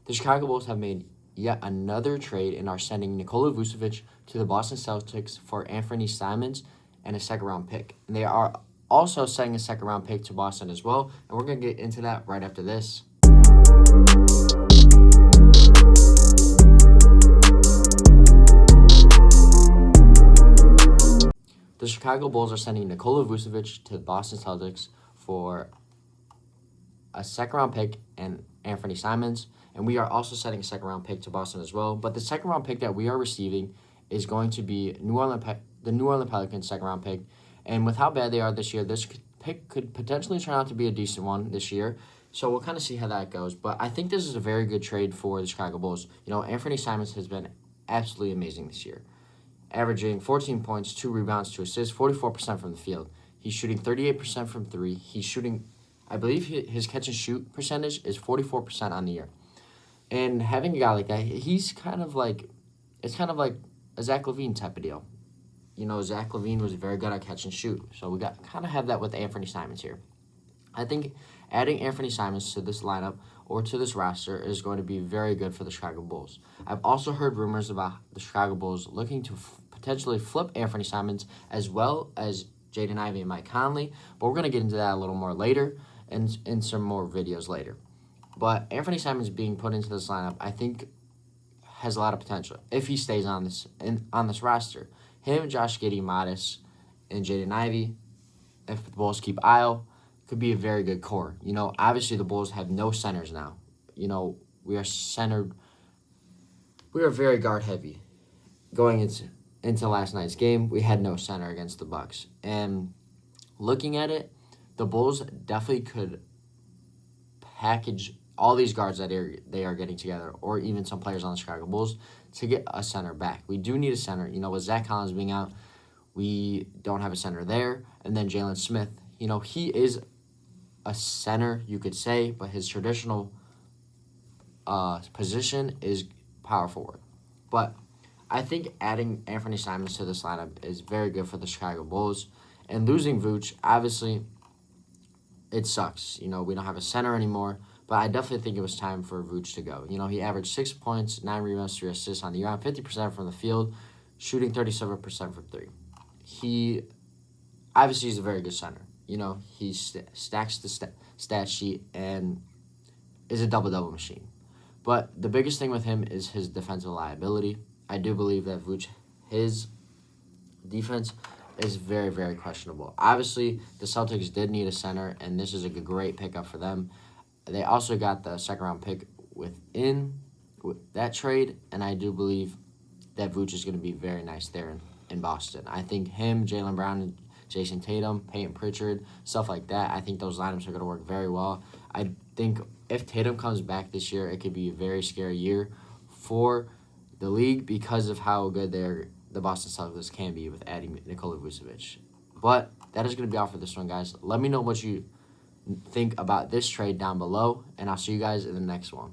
The Chicago Bulls have made yet another trade and are sending Nikola Vucevic to the Boston Celtics for Anfernee Simons and a second-round pick. And they are also sending a second-round pick to Boston as well, and we're going to get into that right after this. The Chicago Bulls are sending Nikola Vucevic to the Boston Celtics for a second-round pick and Anfernee Simons, and we are also sending a second-round pick to Boston as well. But the second-round pick that we are receiving is going to be the New Orleans Pelicans second-round pick, and with how bad they are this year, this pick could potentially turn out to be a decent one this year. So we'll kind of see how that goes. But I think this is a very good trade for the Chicago Bulls. Anfernee Simons has been absolutely amazing this year, averaging 14 points, 2 rebounds, 2 assists, 44% from the field. He's shooting 38% from 3. He's shooting, I believe his catch and shoot percentage is 44% on the year. And having a guy like that, it's kind of like a Zach LaVine type of deal. Zach LaVine was very good at catch and shoot. So we kind of have that with Anfernee Simons here. I think adding Anfernee Simons to this lineup or to this roster is going to be very good for the Chicago Bulls. I've also heard rumors about the Chicago Bulls looking to potentially flip Anfernee Simons as well as Jaden Ivey and Mike Conley, but we're going to get into that a little more later and in some more videos later. But Anfernee Simons being put into this lineup, I think, has a lot of potential if he stays on this roster. Him, Josh Giddey, Modis, and Jaden Ivey, if the Bulls keep Isle, could be a very good core. Obviously the Bulls have no centers now. We are very guard heavy. Going into last night's game, we had no center against the Bucks. And looking at it, the Bulls definitely could package all these guards that they are getting together, or even some players on the Chicago Bulls, to get a center back. We do need a center. With Zach Collins being out, we don't have a center there. And then Jalen Smith, he is a center, you could say, but his traditional position is power forward. But I think adding Anfernee Simons to this lineup is very good for the Chicago Bulls. And losing Vooch, obviously, it sucks. We don't have a center anymore. But I definitely think it was time for Vooch to go. He averaged 6 points, 9 rebounds, 3 assists on the year, on 50% from the field, shooting 37% from 3. Obviously, he's a very good center. He stacks the stat sheet and is a double-double machine. But the biggest thing with him is his defensive liability. I do believe that Vooch, his defense is very, very questionable. Obviously, the Celtics did need a center, and this is a great pickup for them. They also got the second-round pick with that trade, and I do believe that Vooch is going to be very nice there in Boston. I think him, Jaylen Brown, and Jason Tatum, Peyton Pritchard, stuff like that, I think those lineups are going to work very well. I think if Tatum comes back this year, it could be a very scary year for the league because of how good the Boston Celtics can be with adding Nikola Vucevic. But that is going to be all for this one, guys. Let me know what you think about this trade down below, and I'll see you guys in the next one.